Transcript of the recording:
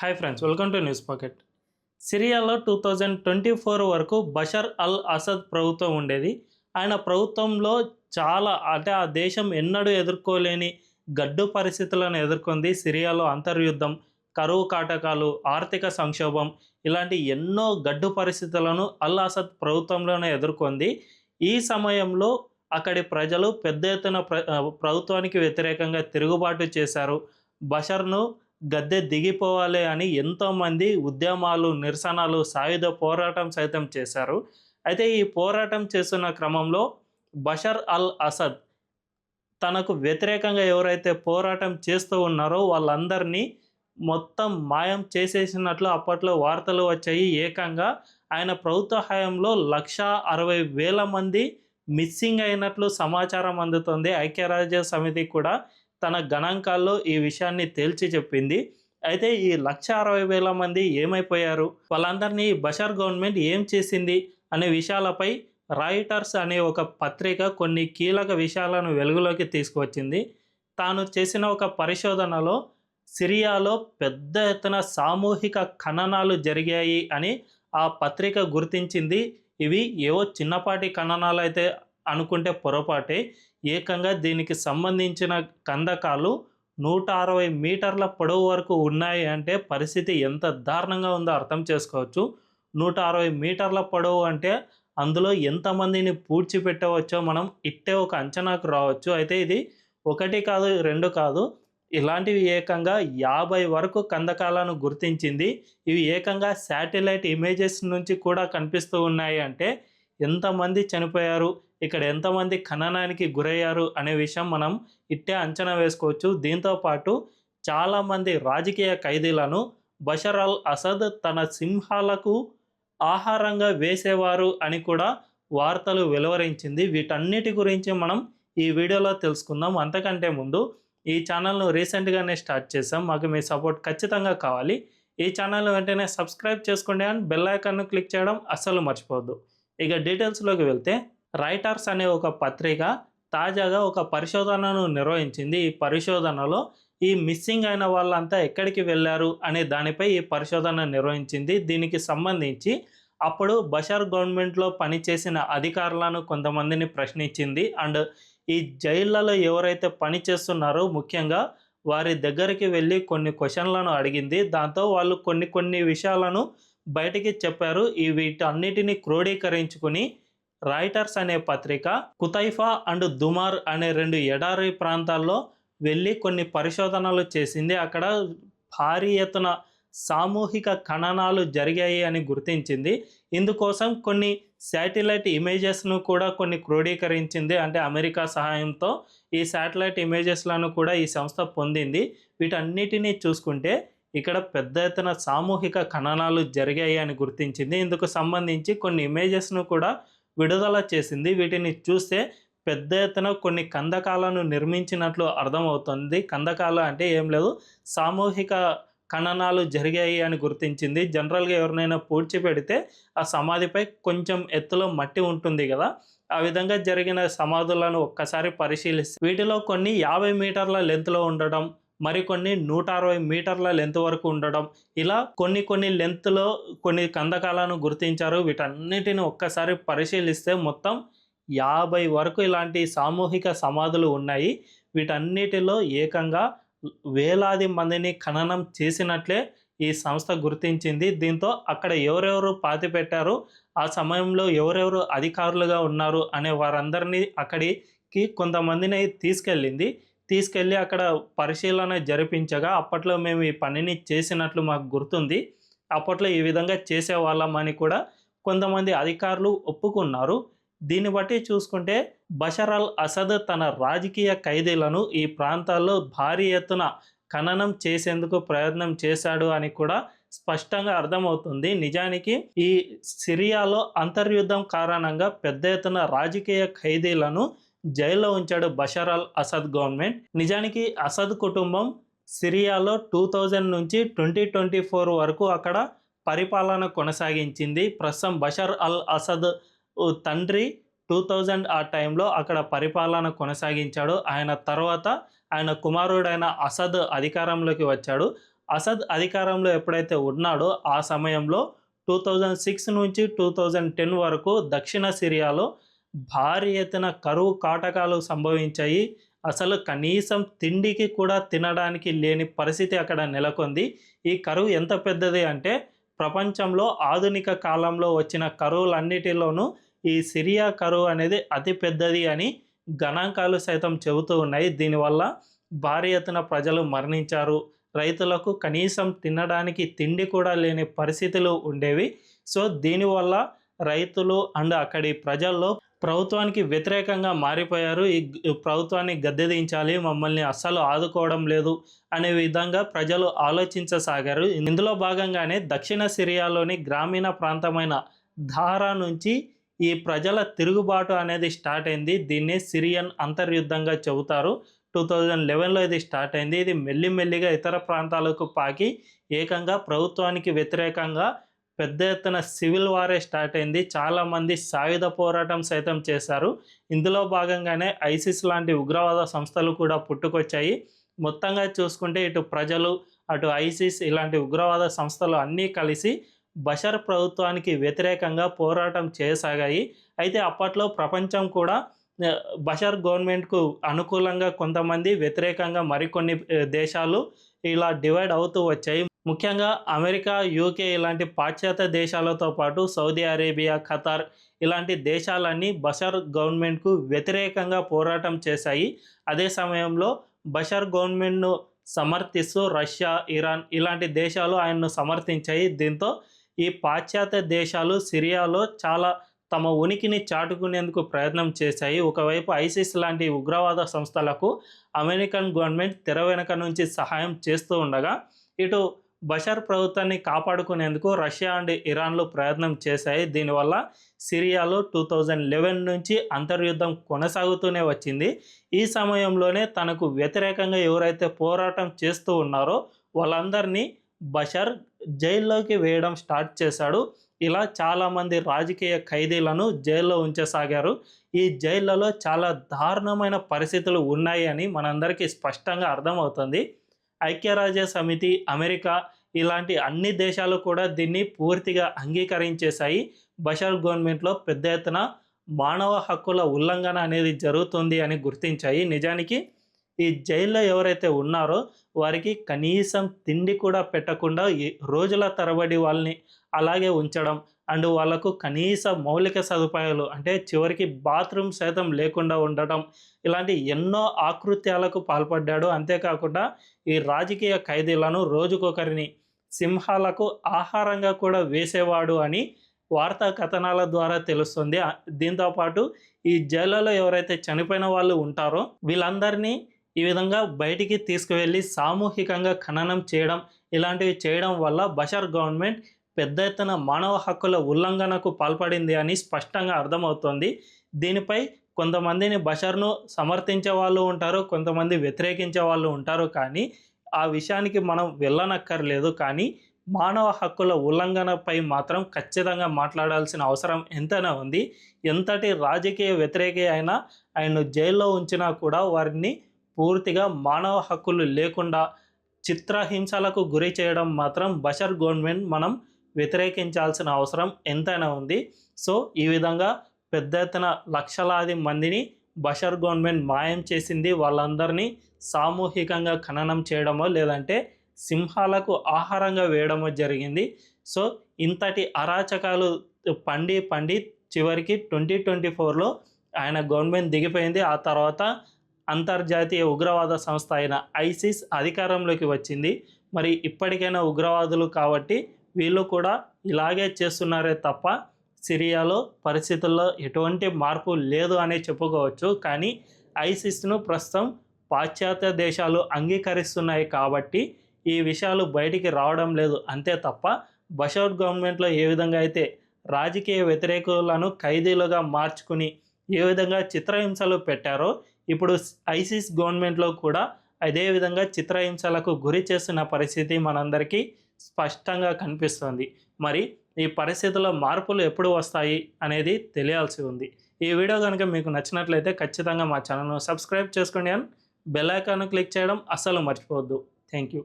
Hi friends, welcome to news pocket. సిరియాలో 2024 వరకు Bashar al Asad ప్రభుత్వం ఉండేది. ఆయన ప్రభుత్వంలో చాలా ఆ దేశం ఎన్నడూ ఎదుర్కోలేని గడ్డు పరిస్థితులను ఎదుర్కొంది. సిరియాలో అంతర్యుద్ధం, కరువు కాటకాలు, ఆర్థిక సంక్షోభం ఇలాంటి ఎన్నో గడ్డు పరిస్థితులను అల్ అసద్ ప్రభుత్వంలోనే ఎదుర్కొంది. ఈ సమయంలో అక్కడి ప్రజలు పెద్ద ఎత్తున ప్రభుత్వానికి వ్యతిరేకంగా తిరుగుబాటు చేశారు. బషర్ను గద్దె దిగిపోవాలి అని ఎంతోమంది ఉద్యమాలు, నిరసనలు, సాయుధ పోరాటం సైతం చేశారు. అయితే ఈ పోరాటం చేస్తున్న క్రమంలో బషర్ అల్ అసద్ తనకు వ్యతిరేకంగా ఎవరైతే పోరాటం చేస్తూ ఉన్నారో వాళ్ళందరినీ మొత్తం మాయం చేసేసినట్లు అప్పట్లో వార్తలు వచ్చాయి. ఏకంగా ఆయన ప్రభుత్వ హయాంలో 1,60,000 మంది మిస్సింగ్ అయినట్లు సమాచారం అందుతుంది. ఐక్యరాజ్య సమితి కూడా తన గణాంకాల్లో ఈ విషయాన్ని తేల్చి చెప్పింది. అయితే ఈ 1,60,000 మంది ఏమైపోయారు, వాళ్ళందరినీ బషర్ గవర్నమెంట్ ఏం చేసింది అనే విషయాలపై రాయిటర్స్ అనే ఒక పత్రిక కొన్ని కీలక విషయాలను వెలుగులోకి తీసుకువచ్చింది. తాను చేసిన ఒక పరిశోధనలో సిరియాలో పెద్ద ఎత్తున సామూహిక ఖననాలు జరిగాయి అని ఆ పత్రిక గుర్తించింది. ఇవి ఏవో చిన్నపాటి ఖననాలు అయితే అనుకుంటే పొరపాటే. ఏకంగా దీనికి సంబంధించిన కందకాలు 160 మీటర్ల పొడవు వరకు ఉన్నాయి అంటే పరిస్థితి ఎంత దారుణంగా ఉందో అర్థం చేసుకోవచ్చు. 160 మీటర్ల పొడవు అంటే అందులో ఎంతమందిని పూడ్చిపెట్టవచ్చో మనం ఇట్టే ఒక అంచనాకు రావచ్చు. అయితే ఇది ఒకటి కాదు, రెండు కాదు, ఇలాంటివి ఏకంగా 50 వరకు కందకాలను గుర్తించింది. ఇవి ఏకంగా శాటిలైట్ ఇమేజెస్ నుంచి కూడా కనిపిస్తూ ఉన్నాయి. అంటే ఎంతమంది చనిపోయారు, ఇక్కడ ఎంతమంది ఖననానికి గురయ్యారు అనే విషయం మనం ఇట్టే అంచనా వేసుకోవచ్చు. దీంతోపాటు చాలామంది రాజకీయ ఖైదీలను బషర్ అల్ అసద్ తన సింహాలకు ఆహారంగా వేసేవారు అని కూడా వార్తలు వెలువరించింది. వీటన్నిటి గురించి మనం ఈ వీడియోలో తెలుసుకుందాం. అంతకంటే ముందు ఈ ఛానల్ను రీసెంట్గానే స్టార్ట్ చేసాం, మాకు మీ సపోర్ట్ ఖచ్చితంగా కావాలి. ఈ ఛానల్ను వెంటనే సబ్స్క్రైబ్ చేసుకోండి అండ్ బెల్ ఐకాన్ను క్లిక్ చేయడం అస్సలు మర్చిపోవద్దు. ఇక డీటెయిల్స్లోకి వెళ్తే, రాయిటర్స్ అనే ఒక పత్రిక తాజాగా ఒక పరిశోధనను నిర్వహించింది. ఈ పరిశోధనలో ఈ మిస్సింగ్ అయిన వాళ్ళంతా ఎక్కడికి వెళ్ళారు అనే దానిపై ఈ పరిశోధన నిర్వహించింది. దీనికి సంబంధించి అప్పుడు బషర్ గవర్నమెంట్లో పనిచేసిన అధికారులను కొంతమందిని ప్రశ్నించింది. అండ్ ఈ జైళ్లలో ఎవరైతే పనిచేస్తున్నారో ముఖ్యంగా వారి దగ్గరికి వెళ్ళి కొన్ని క్వశ్చన్లను అడిగింది. దాంతో వాళ్ళు కొన్ని విషయాలను బయటికి చెప్పారు. వీటన్నిటిని క్రోడీకరించుకుని రాయిటర్స్ అనే పత్రిక కుతైఫా అండ్ దుమార్ అనే 2 ఎడారి ప్రాంతాల్లో వెళ్ళి కొన్ని పరిశోధనలు చేసింది. అక్కడ భారీ ఎత్తున సామూహిక ఖననాలు జరిగాయి అని గుర్తించింది. ఇందుకోసం కొన్ని శాటిలైట్ ఇమేజెస్ను కూడా కొన్ని క్రోడీకరించింది. అంటే అమెరికా సహాయంతో ఈ శాటిలైట్ ఇమేజెస్లను కూడా ఈ సంస్థ పొందింది. వీటన్నిటినీ చూసుకుంటే ఇక్కడ పెద్ద ఎత్తున సామూహిక ఖననాలు జరిగాయి అని గుర్తించింది. ఇందుకు సంబంధించి కొన్ని ఇమేజెస్ను కూడా విడుదల చేసింది. వీటిని చూస్తే పెద్ద ఎత్తున కొన్ని కందకాలను నిర్మించినట్లు అర్థమవుతుంది. కందకాలు అంటే ఏం లేదు, సామూహిక ఖననాలు జరిగాయి అని గుర్తించింది. జనరల్గా ఎవరినైనా పూడ్చిపెడితే ఆ సమాధిపై కొంచెం ఎత్తులో మట్టి ఉంటుంది కదా, ఆ విధంగా జరిగిన సమాధులను ఒక్కసారి పరిశీలిస్తే వీటిలో కొన్ని 50 మీటర్ల లెంత్లో ఉండడం, మరికొన్ని 160 మీటర్ల లెంత్ వరకు ఉండడం, ఇలా కొన్ని లెంత్లో కొన్ని కందకాలను గుర్తించారు. వీటన్నిటిని ఒక్కసారి పరిశీలిస్తే మొత్తం 50 వరకు ఇలాంటి సామూహిక సమాధులు ఉన్నాయి. వీటన్నిటిలో ఏకంగా వేలాది మందిని ఖననం చేసినట్లే ఈ సంస్థ గుర్తించింది. దీంతో అక్కడ ఎవరెవరు పాతి పెట్టారు, ఆ సమయంలో ఎవరెవరు అధికారులుగా ఉన్నారు అనే వారందరినీ అక్కడికి కొంతమందిని తీసుకెళ్ళి అక్కడ పరిశీలన జరిపించగా, అప్పట్లో మేము ఈ పనిని చేసినట్లు మాకు గుర్తుంది, అప్పట్లో ఈ విధంగా చేసేవాళ్ళం అని కూడా కొంతమంది అధికారులు ఒప్పుకున్నారు. దీన్ని బట్టి చూసుకుంటే బషర్ అల్ అసద్ తన రాజకీయ ఖైదీలను ఈ ప్రాంతాల్లో భారీ ఎత్తున ఖననం చేసేందుకు ప్రయత్నం చేశాడు అని కూడా స్పష్టంగా అర్థమవుతుంది. నిజానికి ఈ సిరియాలో అంతర్యుద్ధం కారణంగా పెద్ద ఎత్తున రాజకీయ ఖైదీలను జైల్లో ఉంచాడు బషర్ అల్ అసద్ గవర్నమెంట్. నిజానికి అసద్ కుటుంబం సిరియాలో 2000 నుంచి 2024 వరకు అక్కడ పరిపాలన కొనసాగించింది. ప్రస్తుతం బషర్ అల్ అసద్ తండ్రి 2000 ఆ టైంలో అక్కడ పరిపాలన కొనసాగించాడు. ఆయన తర్వాత ఆయన కుమారుడైన అసద్ అధికారంలోకి వచ్చాడు. అసద్ అధికారంలో ఎప్పుడైతే ఉన్నాడో ఆ సమయంలో 2006 నుంచి 2010 వరకు దక్షిణ సిరియాలో భారీ ఎత్తున కరువు కాటకాలు సంభవించాయి. అసలు కనీసం తిండికి కూడా తినడానికి లేని పరిస్థితి అక్కడ నెలకొంది. ఈ కరువు ఎంత పెద్దది అంటే ప్రపంచంలో ఆధునిక కాలంలో వచ్చిన కరువులన్నిటిలోనూ ఈ సిరియా కరువు అనేది అతి పెద్దది అని గణాంకాలు సైతం చెబుతూ ఉన్నాయి. దీనివల్ల భారీ ఎత్తున ప్రజలు మరణించారు. రైతులకు కనీసం తినడానికి తిండి కూడా లేని పరిస్థితులు ఉండేవి. సో దీనివల్ల రైతులు అండ్ అక్కడి ప్రజల్లో ప్రభుత్వానికి వ్యతిరేకంగా మారిపోయారు. ఈ ప్రభుత్వాన్ని గద్దెదించాలి, మమ్మల్ని అస్సలు ఆదుకోవడం లేదు అనే విధంగా ప్రజలు ఆలోచించసాగారు. ఇందులో భాగంగానే దక్షిణ సిరియాలోని గ్రామీణ ప్రాంతమైన ధారా నుంచి ఈ ప్రజల తిరుగుబాటు అనేది స్టార్ట్ అయింది. దీన్ని సిరియన్ అంతర్యుద్ధంగా చెబుతారు. 2011లో ఇది స్టార్ట్ అయింది. ఇది మెల్లిమెల్లిగా ఇతర ప్రాంతాలకు పాకి ఏకంగా ప్రభుత్వానికి వ్యతిరేకంగా పెద్ద ఎత్తున సివిల్ వారే స్టార్ట్ అయింది. చాలామంది సాయుధ పోరాటం సైతం చేశారు. ఇందులో భాగంగానే ఐసిస్ లాంటి ఉగ్రవాద సంస్థలు కూడా పుట్టుకొచ్చాయి. మొత్తంగా చూసుకుంటే ఇటు ప్రజలు, అటు ఐసిస్ ఇలాంటి ఉగ్రవాద సంస్థలు అన్నీ కలిసి బషర్ ప్రభుత్వానికి వ్యతిరేకంగా పోరాటం చేయసాగాయి. అయితే అప్పట్లో ప్రపంచం కూడా బషర్ గవర్నమెంట్కు అనుకూలంగా కొంతమంది, వ్యతిరేకంగా మరికొన్ని దేశాలు ఇలా డివైడ్ అవుతూ వచ్చాయి. ముఖ్యంగా అమెరికా, యూకే ఇలాంటి పాశ్చాత్య దేశాలతో పాటు సౌదీ అరేబియా, ఖతార్ ఇలాంటి దేశాలన్నీ బషర్ గవర్నమెంట్కు వ్యతిరేకంగా పోరాటం చేశాయి. అదే సమయంలో బషర్ గవర్నమెంట్ను సమర్థిస్తూ రష్యా, ఇరాన్ ఇలాంటి దేశాలు ఆయన్ను సమర్థించాయి. దీంతో ఈ పాశ్చాత్య దేశాలు సిరియాలో చాలా తమ ఉనికిని చాటుకునేందుకు ప్రయత్నం చేశాయి. ఒకవైపు ఐసిస్ లాంటి ఉగ్రవాద సంస్థలకు అమెరికన్ గవర్నమెంట్ తెర వెనుక నుంచి సహాయం చేస్తూ ఉండగా, ఇటు బషర్ ప్రభుత్వాన్ని కాపాడుకునేందుకు రష్యా అండ్ ఇరాన్లు ప్రయత్నం చేశాయి. దీనివల్ల సిరియాలో 2011 నుంచి అంతర్యుద్ధం కొనసాగుతూనే వచ్చింది. ఈ సమయంలోనే తనకు వ్యతిరేకంగా ఎవరైతే పోరాటం చేస్తూ ఉన్నారో వాళ్ళందరినీ బషర్ జైల్లోకి వేయడం స్టార్ట్ చేశాడు. ఇలా చాలామంది రాజకీయ ఖైదీలను జైల్లో ఉంచసాగారు. ఈ జైళ్లలో చాలా దారుణమైన పరిస్థితులు ఉన్నాయి అని మనందరికీ స్పష్టంగా అర్థమవుతుంది. ఐక్యరాజ్య సమితి, అమెరికా ఇలాంటి అన్ని దేశాలు కూడా దీన్ని పూర్తిగా అంగీకరించేశాయి. బషర్ గవర్నమెంట్లో పెద్ద ఎత్తున మానవ హక్కుల ఉల్లంఘన అనేది జరుగుతుంది అని గుర్తించాయి. నిజానికి ఈ జైల్లో ఎవరైతే ఉన్నారో వారికి కనీసం తిండి కూడా పెట్టకుండా రోజుల తరబడి వాళ్ళని అలాగే ఉంచడం అండ్ వాళ్ళకు కనీస మౌలిక సదుపాయాలు అంటే చివరికి బాత్రూమ్ సైతం లేకుండా ఉండటం, ఇలాంటి ఎన్నో ఆకృత్యాలకు పాల్పడ్డాడు. అంతేకాకుండా ఈ రాజకీయ ఖైదీలను రోజుకొకరిని సింహాలకు ఆహారంగా కూడా వేసేవాడు అని వార్తా కథనాల ద్వారా తెలుస్తుంది. దీంతోపాటు ఈ జైళ్ళలో ఎవరైతే చనిపోయిన వాళ్ళు ఉంటారో వీళ్ళందరినీ ఈ విధంగా బయటికి తీసుకువెళ్ళి సామూహికంగా ఖననం చేయడం, ఇలాంటివి చేయడం వల్ల బషర్ గవర్నమెంట్ పెద్ద ఎత్తున మానవ హక్కుల ఉల్లంఘనకు పాల్పడింది అని స్పష్టంగా అర్థమవుతోంది. దీనిపై కొంతమందిని బషర్ను సమర్థించే వాళ్ళు ఉంటారు, కొంతమంది వ్యతిరేకించే వాళ్ళు ఉంటారు. కానీ ఆ విషయానికి మనం వెళ్ళనక్కర్లేదు. కానీ మానవ హక్కుల ఉల్లంఘనపై మాత్రం ఖచ్చితంగా మాట్లాడాల్సిన అవసరం ఎంతైనా ఉంది. ఎంతటి రాజకీయ వ్యతిరేకి అయినా ఆయన్ను జైల్లో ఉంచినా కూడా వారిని పూర్తిగా మానవ హక్కులు లేకుండా చిత్రహింసలకు గురి చేయడం మాత్రం బషర్ గవర్నమెంట్ మనం వ్యతిరేకించాల్సిన అవసరం ఎంతైనా ఉంది. సో ఈ విధంగా పెద్ద ఎత్తున లక్షలాది మందిని బషర్ గవర్నమెంట్ మాయం చేసింది. వాళ్ళందరినీ సామూహికంగా ఖననం చేయడమో లేదంటే సింహాలకు ఆహారంగా వేయడమో జరిగింది. సో ఇంతటి అరాచకాలు పండి చివరికి 2024లో ఆయన గవర్నమెంట్ దిగిపోయింది. ఆ తర్వాత అంతర్జాతీయ ఉగ్రవాద సంస్థ అయిన ఐసిస్ అధికారంలోకి వచ్చింది. మరి ఇప్పటికైనా ఉగ్రవాదులు కాబట్టి వీళ్ళు కూడా ఇలాగే చేస్తున్నారే తప్ప సిరియాలో పరిస్థితుల్లో ఎటువంటి మార్పు లేదు అనే చెప్పుకోవచ్చు. కానీ ఐసిస్ను ప్రస్తుతం పాశ్చాత్య దేశాలు అంగీకరిస్తున్నాయి కాబట్టి ఈ విషయాలు బయటికి రావడం లేదు. అంతే తప్ప బషర్ గవర్నమెంట్లో ఏ విధంగా అయితే రాజకీయ వ్యతిరేకులను ఖైదీలుగా మార్చుకుని ఏ విధంగా చిత్రహింసలు పెట్టారో ఇప్పుడు ఐసిస్ గవర్నమెంట్లో కూడా అదే విధంగా చిత్రహింసలకు గురి చేస్తున్న పరిస్థితి మనందరికీ స్పష్టంగా కనిపిస్తుంది. మరి ఈ పరిస్థితుల్లో మార్పులు ఎప్పుడు వస్తాయి అనేది తెలియాల్సి ఉంది. ఈ వీడియో కనుక మీకు నచ్చినట్లయితే ఖచ్చితంగా మా ఛానల్ను సబ్స్క్రైబ్ చేసుకోండి అండ్ బెల్ ఐకాన్ క్లిక్ చేయడం అస్సలు మర్చిపోవద్దు. Thank you.